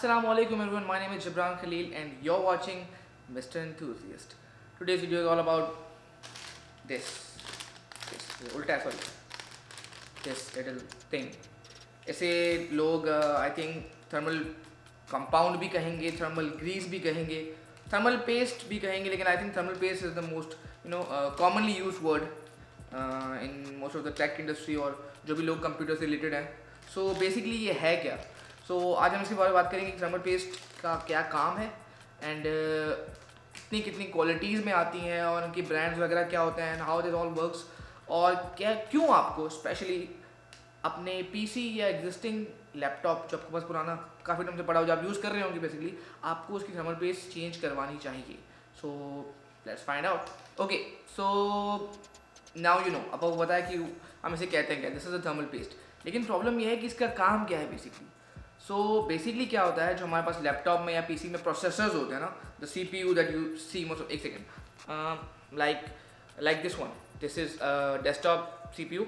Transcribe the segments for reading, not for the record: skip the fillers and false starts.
Assalamu alaikum everyone, my name is Jibran Khalil and you're watching Mr. Enthusiast. Today's video is all about this little thing. इसे लोग I think thermal compound भी कहेंगे, thermal Greece भी कहेंगे, thermal paste भी कहेंगे, लेकिन I think thermal paste is the most commonly use word in most of the tech industry और जो भी लोग कंप्यूटर से रिलेटेड हैं. सो बेसिकली ये है क्या. आज हम इसके बारे में बात करेंगे कि थर्मल पेस्ट का क्या काम है एंड कितनी कितनी क्वालिटीज़ में आती हैं और उनकी ब्रांड्स वगैरह क्या होते हैं and how this all works, और क्यों आपको स्पेशली अपने पीसी या एग्जिस्टिंग लैपटॉप जो आपके पास पुराना काफ़ी टाइम से पड़ा हो, जो आप यूज़ कर रहे होंगे, बेसिकली आपको उसकी थर्मल पेस्ट चेंज करवानी चाहिए. So let's find out. Okay, so now you know, अब आपको पता है कि हम इसे कहते हैं क्या, this is a thermal paste. लेकिन प्रॉब्लम यह है कि इसका काम क्या है बेसिकली. बेसिकली क्या होता है, जो हमारे पास लैपटॉप में या पीसी में प्रोसेसर्स होते हैं ना, the CPU that you see most of, एक second, like this one, this is desktop CPU,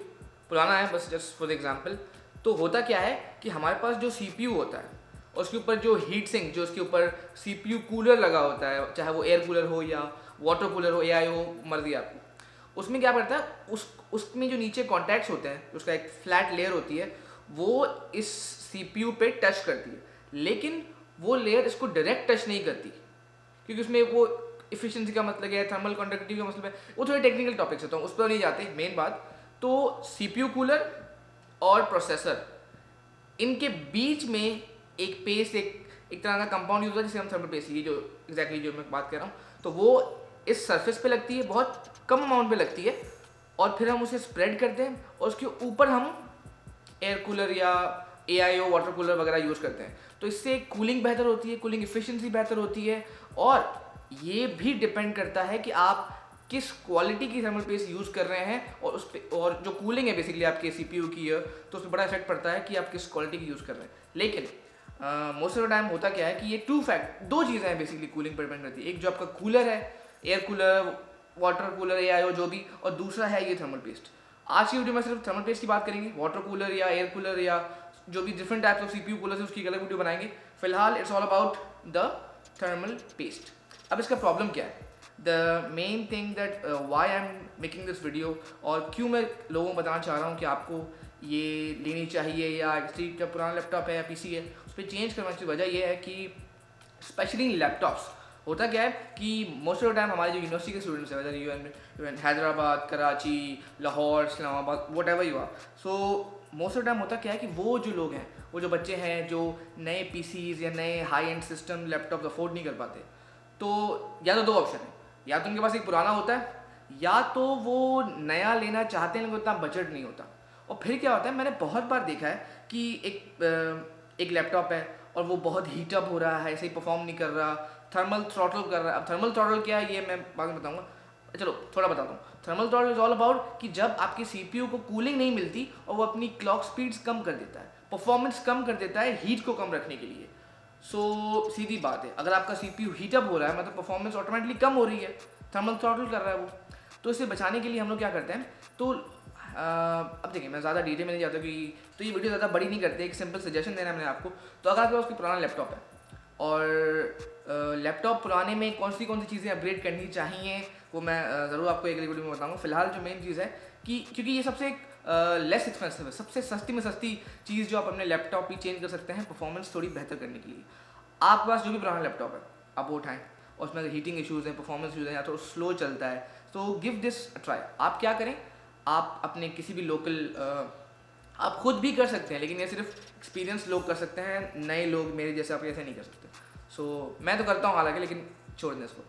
पुराना है बस जस्ट फॉर एग्जांपल. तो होता क्या है कि हमारे पास जो CPU होता है और उसके ऊपर जो हीट सिंक, जो उसके ऊपर CPU कूलर लगा होता है, चाहे वो एयर कूलर हो या वाटर कूलर हो, AI हो, मर्जी आपको, उसमें क्या करता है, उसमें जो नीचे कॉन्टैक्ट्स होते हैं, उसका एक फ्लैट लेयर होती है, वो इस CPU पे टच करती है, लेकिन वो लेयर इसको डायरेक्ट टच नहीं करती, क्योंकि उसमें वो इफिशिएंसी का मतलब है, थर्मल कंडक्टिविटी का मतलब है, वो थोड़े टेक्निकल टॉपिक्स है तो उस पर नहीं जाते. मेन बात तो CPU कूलर और प्रोसेसर, इनके बीच में एक पेस्ट, एक तरह का कंपाउंड यूज होता है जिसे हम थर्मल पेस्ट, ये जो एग्जैक्टली जो मैं बात कर रहा हूँ, तो वो इस सरफेस पे लगती है, बहुत कम अमाउंट पे लगती है, और फिर हम उसे स्प्रेड करते हैं और उसके ऊपर हम एयर कूलर या AIO वाटर कूलर वगैरह यूज़ करते हैं. तो इससे कूलिंग बेहतर होती है, कूलिंग इफिशिएंसी बेहतर होती है, और ये भी डिपेंड करता है कि आप किस क्वालिटी की थर्मल पेस्ट यूज़ कर रहे हैं, और उस पे, और जो कूलिंग है बेसिकली आपके CPU की है, तो उसमें बड़ा इफेक्ट पड़ता है कि आप किस क्वालिटी की यूज़ कर रहे हैं. लेकिन मोस्ट ऑफ द टाइम होता क्या है कि ये दो चीज़ें हैं बेसिकली कूलिंग पर डिपेंड करती है. एक जो आपका कूलर है, air cooler, water cooler, AIO जो भी, और दूसरा है ये थर्मल पेस्ट. आज की वीडियो में सिर्फ थर्मल पेस्ट की बात करेंगे. वाटर कूलर या एयर कूलर या जो भी different types of CPU cooler है उसकी अलग वीडियो बनाएंगे. फिलहाल it's all about the thermal paste. अब इसका प्रॉब्लम क्या है, the main thing that why I am making this video, और क्यों मैं लोगों को बताना चाह रहा हूँ कि आपको ये लेनी चाहिए, या एक्चुअली जो पुराना लैपटॉप है या PC है उस पर चेंज करवाने की वजह यह है कि स्पेशली लैपटॉप्स होता क्या है कि मोस्ट ऑफ द टाइम हमारे जो यूनिवर्सिटी के स्टूडेंट्स हैं, whether you in Hyderabad, Karachi, Lahore, Islamabad, whatever you are, so most of the time होता क्या है कि वो जो लोग हैं, वो जो बच्चे हैं जो नए PCs या नए high and system laptop afford नहीं कर पाते, तो या तो दो ऑप्शन है, या तो उनके पास एक पुराना होता है, या तो वो नया लेना चाहते हैं लेकिन उतना बजट नहीं होता. और फिर क्या होता है, मैंने बहुत बार देखा है कि एक लैपटॉप है और वो बहुत हीटअप हो रहा है, ऐसे ही परफॉर्म नहीं कर रहा, थर्मल थ्रॉटल कर रहा है. अब थर्मल थ्रॉटल क्या है ये मैं बाद में बताऊंगा, चलो थोड़ा बताता हूँ. Thermal throttle is all about कि जब आपकी CPU को कूलिंग नहीं मिलती और वो अपनी क्लॉक स्पीड्स कम कर देता है, परफॉर्मेंस कम कर देता है हीट को कम रखने के लिए. सीधी बात है, अगर आपका CPU हीटअप हो रहा है मतलब परफॉर्मेंस ऑटोमेटिकली कम हो रही है, थर्मल थ्रॉटल कर रहा है वो. तो इसे बचाने के लिए हम लोग क्या करते हैं, तो अब देखिए मैं ज़्यादा डिटेल में नहीं जाता कि, तो ये वीडियो ज़्यादा बड़ी नहीं करते, एक सिंपल सजेशन देना है मैंने आपको. तो अगर आपके पास कोई पुराना लैपटॉप है और लैपटॉप पुराने में कौन सी चीज़ें अपग्रेड करनी चाहिए, वो मैं ज़रूर आपको एक वीडियो में बताऊंगा. फिलहाल जो मेन चीज़ है कि क्योंकि ये सबसे लेस एक्सपेंसिव है, सबसे सस्ती में सस्ती चीज़ जो आप अपने लैपटॉप भी चेंज कर सकते हैं परफॉर्मेंस थोड़ी बेहतर करने के लिए. आपके पास जो भी पुराना लैपटॉप है आप वो उठाएँ, और उसमें हीटिंग इश्यूज़ हैं, परफॉर्मेंस इशूज़ हैं, या तो स्लो चलता है, तो गिव दिस ट्राई. आप क्या करें, आप अपने किसी भी लोकल, आप खुद भी कर सकते हैं, लेकिन ये सिर्फ एक्सपीरियंस लोग कर सकते हैं, नए लोग मेरे जैसे आप ऐसे नहीं कर सकते. मैं तो करता हूँ हालांकि, लेकिन छोड़ दें इसको.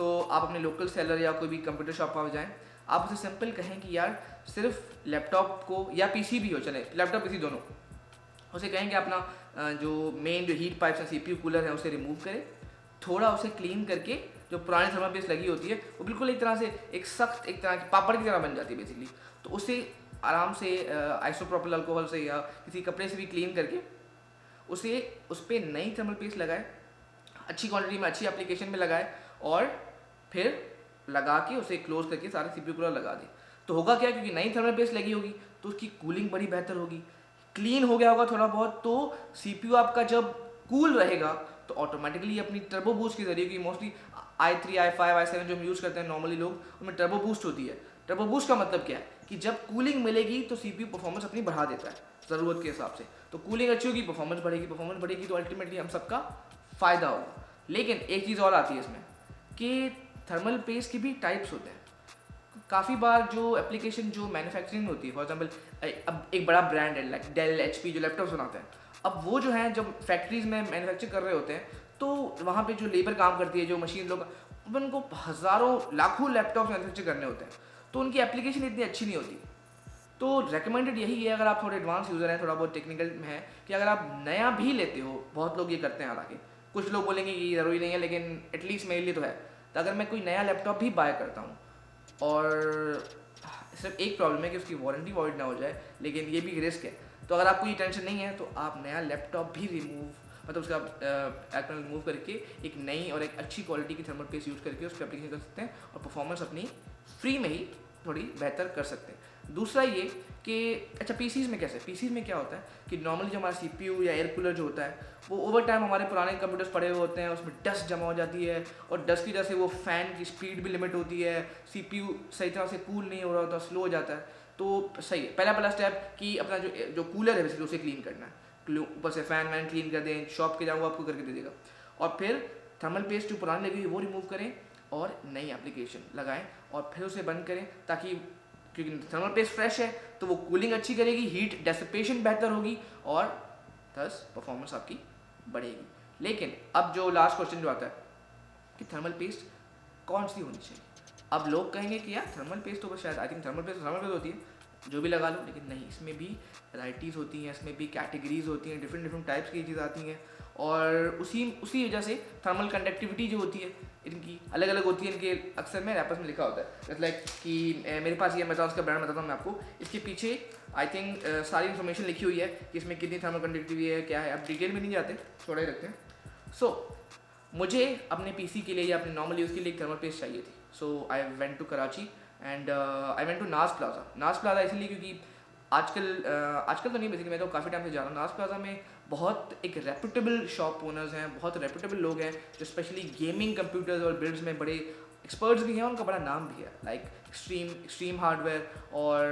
आप अपने लोकल सेलर या कोई भी कंप्यूटर शॉप पर जाएँ, आप उसे सिंपल कहें कि यार सिर्फ लैपटॉप को, या PC भी हो, चले लैपटॉप PC दोनों, उसे कहें कि अपना जो मेन जो हीट पाइप्स हैं, CPU कूलर है, उसे रिमूव करें, थोड़ा उसे क्लीन करके, जो पुरानी थर्मल पेस्ट लगी होती है वो बिल्कुल एक तरह से एक सख्त, एक तरह की पापड़ की तरह बन जाती है बेसिकली. तो उसे आराम से आइसोप्रोपिल अल्कोहल से या किसी कपड़े से भी क्लीन करके उस पर नई थर्मल पेस्ट लगाए, अच्छी क्वांटिटी में, अच्छी एप्लीकेशन में लगाए, और फिर लगा के उसे क्लोज करके सारे CPU कूलर लगा दे. तो होगा क्या, क्योंकि नई थर्मल पेस्ट लगी होगी तो उसकी कूलिंग बड़ी बेहतर होगी, क्लीन हो गया होगा थोड़ा बहुत, तो CPU आपका जब कूल रहेगा तो ऑटोमेटिकली अपनी टर्बो बूस्ट के जरिए, कि मोस्टली i3 i5 i7 जो हम यूज़ करते हैं नॉर्मली लोग, उनमें टर्बो बूस्ट होती है। टर्बो बूस्ट का मतलब क्या है कि जब कूलिंग मिलेगी तो CPU परफॉर्मेंस अपनी बढ़ा देता है ज़रूरत के हिसाब से। तो कूलिंग अच्छी होगी, परफॉर्मेंस बढ़ेगी तो अल्टीमेटली हम सबका फ़ायदा होगा। लेकिन एक चीज़ और आती है इसमें कि थर्मल पेस्ट के भी टाइप्स होते हैं। काफ़ी बार जो एप्लीकेशन जो मैन्युफैक्चरिंग होती है, फॉर एग्जांपल अब एक बड़ा ब्रांड है लाइक डेल HP जो लैपटॉप्स बनाते हैं, अब वो जो है जब फैक्ट्रीज में मैन्युफैक्चर कर रहे होते हैं तो वहाँ पे जो लेबर काम करती है, जो मशीन लोग, उनको हज़ारों लाखों लैपटॉप मैन्युफैक्चर करने होते हैं, तो उनकी एप्लीकेशन इतनी अच्छी नहीं होती। तो रेकमेंडेड यही है, अगर आप थोड़े एडवांस यूज़र हैं, थोड़ा बहुत टेक्निकल में है, कि अगर आप नया भी लेते हो, बहुत लोग ये करते हैं हालांकि, कुछ लोग बोलेंगे कि ज़रूरी नहीं है लेकिन एटलीस्ट मेरे लिए तो है, तो अगर मैं कोई नया लैपटॉप भी बाय करता हूँ और सिर्फ एक प्रॉब्लम है कि उसकी वारंटी वॉइड ना हो जाए, लेकिन ये भी रिस्क है, तो अगर आपको ये टेंशन नहीं है तो आप नया लैपटॉप भी मतलब उसका एक्टर्नल रिमूव करके एक नई और एक अच्छी क्वालिटी की थर्मल पेस्ट यूज़ करके उस पर एप्लीकेशन कर सकते हैं और परफॉर्मेंस अपनी फ्री में ही थोड़ी बेहतर कर सकते हैं। दूसरा ये कि अच्छा पीसीज में कैसे, पीसीज में क्या होता है कि नॉर्मली जो हमारा CPU या एयर कूलर जो होता है वो ओवर टाइम हमारे पुराने कंप्यूटर्स पड़े हुए होते हैं, उसमें डस्ट जमा हो जाती है और डस्ट की वजह से वो फ़ैन की स्पीड भी लिमिट होती है, CPU सही तरह से कूल नहीं हो रहा होता, स्लो हो जाता है। तो सही है, पहला स्टेप कि अपना जो कूलर है बेसिकली उसे क्लीन करना है, ऊपर से फ़ैन वैन क्लीन कर दें, शॉप के जाऊँ आपको करके दे देगा, और फिर थर्मल पेस्ट जो पुरानी लगी हुई वो रिमूव करें और नई एप्लीकेशन लगाएं और फिर उसे बंद करें, ताकि क्योंकि थर्मल पेस्ट फ्रेश है तो वो कूलिंग अच्छी करेगी, हीट डेसिपेशन बेहतर होगी और थस परफॉर्मेंस आपकी बढ़ेगी। लेकिन अब जो लास्ट क्वेश्चन जो आता है कि थर्मल पेस्ट कौन सी होनी चाहिए, अब लोग कहेंगे कि यार थर्मल पेस्ट तो बस शायद आई थिंक थर्मल पेस्ट होती है, जो भी लगा लो, लेकिन नहीं, इसमें भी वैराइटीज़ होती हैं, इसमें भी कैटेगरीज होती हैं, डिफरेंट टाइप्स की चीज़ें आती हैं और उसी वजह से थर्मल कंडक्टिविटी जो होती है इनकी अलग अलग होती है। इनके अक्सर में रैपर्स में लिखा होता है, जैसे लाइक कि मेरे पास ये मैं उसका ब्रांड बताता हूँ मैं आपको, इसके पीछे आई थिंक सारी इन्फॉर्मेशन लिखी हुई है कि इसमें कितनी थर्मल कंडक्टिविटी है, क्या है, आप डिटेल में नहीं जाते, थोड़ा ही रखते हैं। सो मुझे अपने PC के लिए या अपने नॉर्मल यूज़ के लिए एक थर्मल पेस्ट चाहिए थी। So I went to Karachi and I went to Naz Plaza इसलिए क्योंकि आजकल तो नहीं, बेसिकली मैं तो काफ़ी टाइम से जा रहा हूँ। नाज प्लाजा में बहुत एक रेपुटेबल शॉप ओनर्स हैं, बहुत रेपुटेबल लोग हैं जो स्पेशली गेमिंग कंप्यूटर्स और बिल्ड्स में बड़े एक्सपर्ट्स भी हैं, उनका बड़ा नाम भी है, लाइक एक्सट्रीम हार्डवेयर और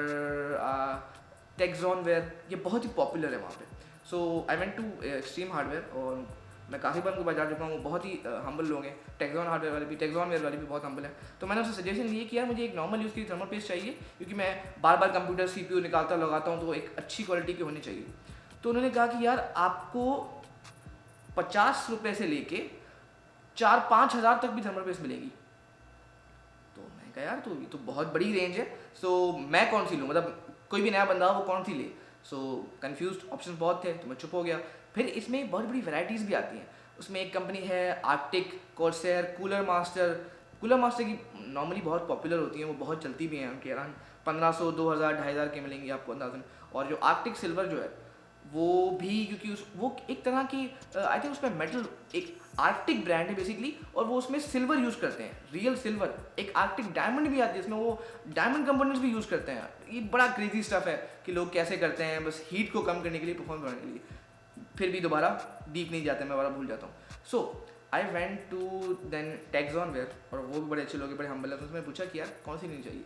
टेक्सॉनवेयर, ये बहुत ही पॉपुलर है वहाँ पे। So I went to extreme hardware और मैं काफ़ी बार उनके पास जा चुका हूँ, बहुत ही हम्बल लोग हैं, टेक्सॉनवेयर वाले भी बहुत हम्बल हैं। तो मैंने उनसे सजेशन ली कि यार मुझे एक नॉर्मल यूज़ की थर्मल पेस्ट चाहिए, क्योंकि मैं बार कंप्यूटर CPU निकालता लगाता हूँ तो एक अच्छी क्वालिटी की होनी चाहिए। तो उन्होंने कहा कि यार आपको 50 रुपये से लेके 4-5 हज़ार तक भी थर्मल पेस्ट मिलेगी। तो मैं कहा यार तो ये तो बहुत बड़ी रेंज है, सो मैं कौन सी लूँ, मतलब कोई भी नया बंदा हो वो कौन सी ले। सो कन्फ्यूज ऑप्शन बहुत थे तो मैं चुप हो गया। फिर इसमें बहुत बड़ी वैराइटीज़ भी आती हैं, उसमें एक कंपनी है आर्टिक, कॉर्सर, कूलर मास्टर की नॉर्मली बहुत पॉपुलर होती हैं, वो बहुत चलती भी हैं, उनके अराउंड 1500, 2000, 2500 के मिलेंगी आपको अंदाजन। और जो आर्टिक सिल्वर जो है वो भी, क्योंकि वो एक तरह की आई थिंक उसमें मेटल, एक आर्टिक ब्रांड है बेसिकली, और वो उसमें सिल्वर यूज़ करते हैं, रियल सिल्वर। एक आर्टिक डायमंड भी आती है, इसमें वो डायमंड कंपोनेंट्स भी यूज़ करते हैं। ये बड़ा क्रेजी स्टफ है कि लोग कैसे करते हैं, बस हीट को कम करने के लिए, परफॉर्म करने के लिए। फिर भी दोबारा डीप नहीं जाते, मैं बड़ा भूल जाता हूँ। सो आई वेंट टू देन टेक्सॉनवेयर, और वो भी बड़े अच्छे लोग हैं, बड़े हम्बल है। तो उसमें पूछा कि यार कौन सी लेनी चाहिए।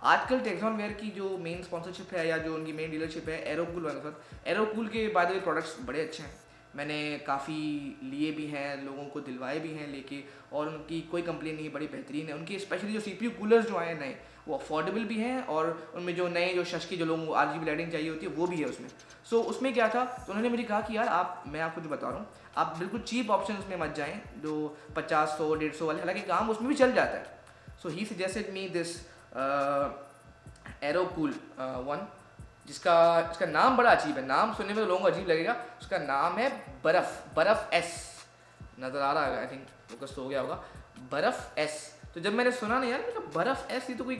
आजकल टेक्सॉनवेयर की जो मेन स्पॉन्सरशिप है या जो उनकी मेन डीलरशिप है एरोकूल वाले साथ, एरोकूल के बाय द वे प्रोडक्ट्स बड़े अच्छे हैं, मैंने काफ़ी लिए भी हैं, लोगों को दिलवाए भी हैं लेके, और उनकी कोई कंप्लेन नहीं है, बड़ी बेहतरीन है। उनकी स्पेशली जो CPU कूलर्स जो आए हैं नए, वो अफोर्डेबल भी हैं, और उनमें जो नए जो शश की जो लोगों को RGB लाइटिंग चाहिए होती है वो भी है उसमें। सो उसमें क्या था, तो उन्होंने मुझे कहा कि यार मैं आपको जो बता रहा हूँ, आप बिल्कुल चीप ऑप्शन में मत जाएँ जो 50, 100, 150 वाले, हालांकि काम उसमें भी चल जाता है। सो ही सजेस्टेड मी दिस एरोकूल 1, जिसका नाम बड़ा अजीब है, नाम सुनने में तो लोगों को अजीब लगेगा। उसका नाम है बर्फ़ S, नज़र आ रहा है, आई थिंक फोकस तो हो गया होगा, बर्फ़ S। तो जब मैंने सुना ना यार, मैं बर्फ़ S, ये तो कोई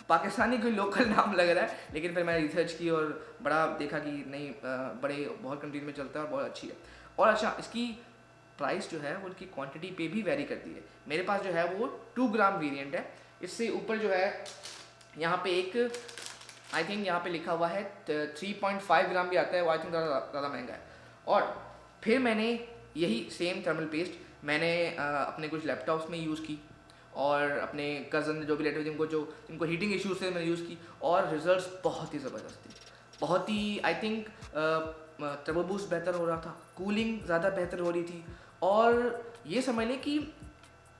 पाकिस्तानी कोई लोकल नाम लग रहा है, लेकिन फिर मैंने रिसर्च की और बड़ा देखा कि नहीं, बड़े बहुत कंट्रीज में चलता है और बहुत अच्छी है। और अच्छा, इसकी प्राइस जो है वो उनकी क्वांटिटी पे भी वेरी करती है। मेरे पास जो है वो 2 ग्राम वेरिएंट है, इससे ऊपर जो है यहाँ पे एक आई थिंक यहाँ पे लिखा हुआ है 3.5 ग्राम भी आता है, वो आई थिंक ज़्यादा महंगा है। और फिर मैंने यही सेम थर्मल पेस्ट मैंने अपने कुछ लैपटॉप्स में यूज़ की और अपने कज़न जो भी लैपटॉप जिनको हीटिंग इश्यूज थे मैंने यूज़ की और रिजल्ट्स बहुत ही ज़बरदस्त थे, बहुत ही आई थिंक टर्बो बूस्ट बेहतर हो रहा था, कूलिंग ज़्यादा बेहतर हो रही थी और ये समझ लें कि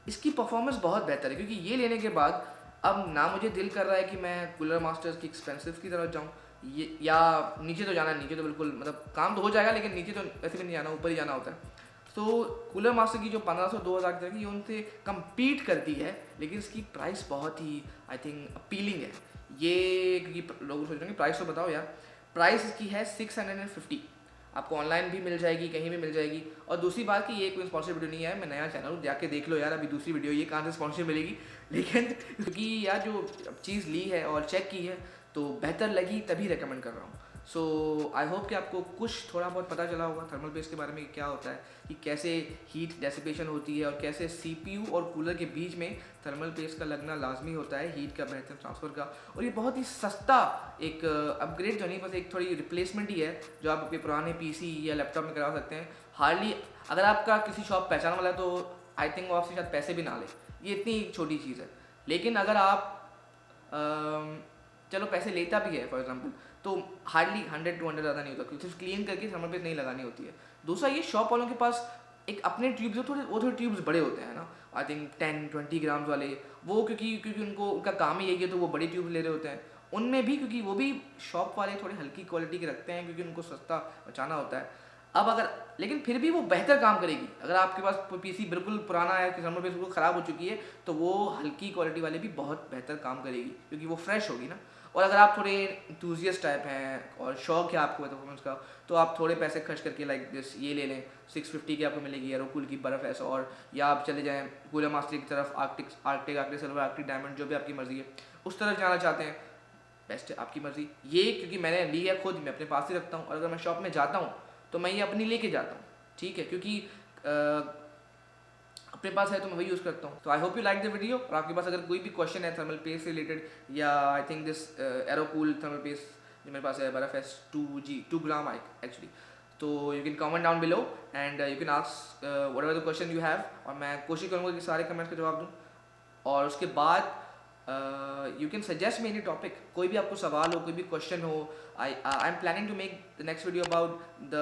इसकी परफॉर्मेंस बहुत बेहतर है। क्योंकि ये लेने के बाद अब ना मुझे दिल कर रहा है कि मैं कूलर मास्टर्स की एक्सपेंसिव की तरफ जाऊँ, ये या नीचे तो जाना, नीचे तो बिल्कुल मतलब काम तो हो जाएगा लेकिन नीचे तो वैसे भी नहीं जाना, ऊपर ही जाना होता है। तो कूलर मास्टर की जो 1500-2000 की तरह की ये उनसे कम्पीट करती है, लेकिन इसकी प्राइस बहुत ही आई थिंक अपीलिंग है। ये क्योंकि लोग सोच रहे हैं प्राइस तो बताओ यार, प्राइस इसकी है 650, आपको ऑनलाइन भी मिल जाएगी, कहीं भी मिल जाएगी। और दूसरी बात कि ये कोई स्पॉन्सर वीडियो नहीं है, मैं नया चैनल हूँ, जाके देख लो यार, अभी दूसरी वीडियो ये कहाँ से स्पॉन्सर मिलेगी। लेकिन क्योंकि यार जो चीज़ ली है और चेक की है तो बेहतर लगी तभी रेकमेंड कर रहा हूँ। सो आई होप कि आपको कुछ थोड़ा बहुत पता चला होगा थर्मल पेस्ट के बारे में, क्या होता है, कि कैसे हीट डेसिपेशन होती है और कैसे CPU और कूलर के बीच में थर्मल पेस्ट का लगना लाजमी होता है हीट का बेहतर ट्रांसफ़र का। और ये बहुत ही सस्ता एक अपग्रेड तो नहीं, बस एक थोड़ी रिप्लेसमेंट ही है जो आप अपने पुराने PC या लैपटॉप में करा सकते हैं। हार्डली अगर आपका किसी शॉप पहचान वाला है तो आई थिंक वो आपसे शायद पैसे भी ना ले, ये इतनी छोटी चीज़ है। लेकिन अगर आप चलो पैसे लेता भी है फॉर एग्जांपल, तो हार्डली 100-200 ज़्यादा नहीं होता, क्योंकि सिर्फ क्लीन करके थर्मल पेस्ट नहीं लगानी होती है। दूसरा ये शॉप वालों के पास एक अपने ट्यूब्स जो थोड़े ट्यूब्स बड़े होते हैं ना, आई थिंक 10-20 ग्राम्स वाले, वो क्योंकि उनका काम ही यही है तो वो बड़ी ट्यूब ले रहे होते हैं। उनमें भी क्योंकि वो भी शॉप वाले थोड़ी हल्की क्वालिटी के रखते हैं क्योंकि उनको सस्ता बचाना होता है। अब अगर लेकिन फिर भी वो बेहतर काम करेगी। अगर आपके पास PC बिल्कुल पुराना है कि थर्मल पेस्ट बिल्कुल ख़राब हो चुकी है तो वो हल्की क्वालिटी वाले भी बहुत बेहतर काम करेगी क्योंकि वो फ्रेश होगी ना। और अगर आप थोड़े इंथुजियस्ट टाइप हैं और शौक है आपको परफॉर्मेंस का, तो आप थोड़े पैसे खर्च करके लाइक दिस ये ले लें, 650 की आपको मिलेगी एरोकूल की बर्फ़ ऐसा। और या आप चले जाएँ कूलर मास्टर की तरफ, आर्कटिक सिल्वर, आर्कटिक डायमंड, जो भी आपकी मर्ज़ी है उस तरफ जाना चाहते हैं, बेस्ट है, आपकी मर्ज़ी। ये क्योंकि मैंने ली है खुद, मैं अपने पास ही रखता हूँ और अगर मैं शॉप में जाता हूँ तो मैं ये अपनी लेके जाता हूँ, ठीक है, क्योंकि अपने पास है तो मैं वही यूज़ करता हूँ। तो I hope you like the video. और आपके पास अगर कोई भी क्वेश्चन है थर्मल पेस्ट से रिलेटेड या I think this Aerocool thermal paste जो मेरे पास है बर्फ एस 2 ग्राम एक्चुअली, तो you can comment down below and you can ask whatever the question you have, और मैं कोशिश करूँगा कि सारे कमेंट्स का जवाब दूँ। और उसके बाद you can suggest me any topic, कोई भी आपको सवाल हो, कोई भी क्वेश्चन हो। I am planning to make the next video about the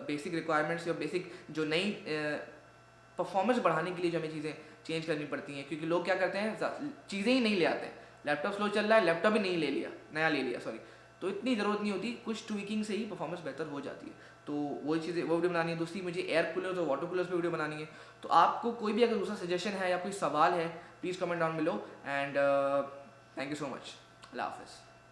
basic requirements या बेसिक जो नई परफॉर्मेंस बढ़ाने के लिए जो हमें चीज़ें चेंज करनी पड़ती हैं, क्योंकि लोग क्या करते हैं चीज़ें ही नहीं ले आते हैं। लैपटॉप स्लो चल रहा है, लैपटॉप ही नहीं ले लिया, नया ले लिया सॉरी, तो इतनी ज़रूरत नहीं होती, कुछ ट्विकिंग से ही परफॉर्मेंस बेहतर हो जाती है। तो वही चीज़ें वो वीडियो बनानी है। दूसरी मुझे एयर कूलर्स और वाटर कूलर्स पर वीडियो बनानी है। तो आपको कोई भी अगर दूसरा सजेशन है या कोई सवाल है please comment down below and thank you so much. अल्लाह हाफ़िज़।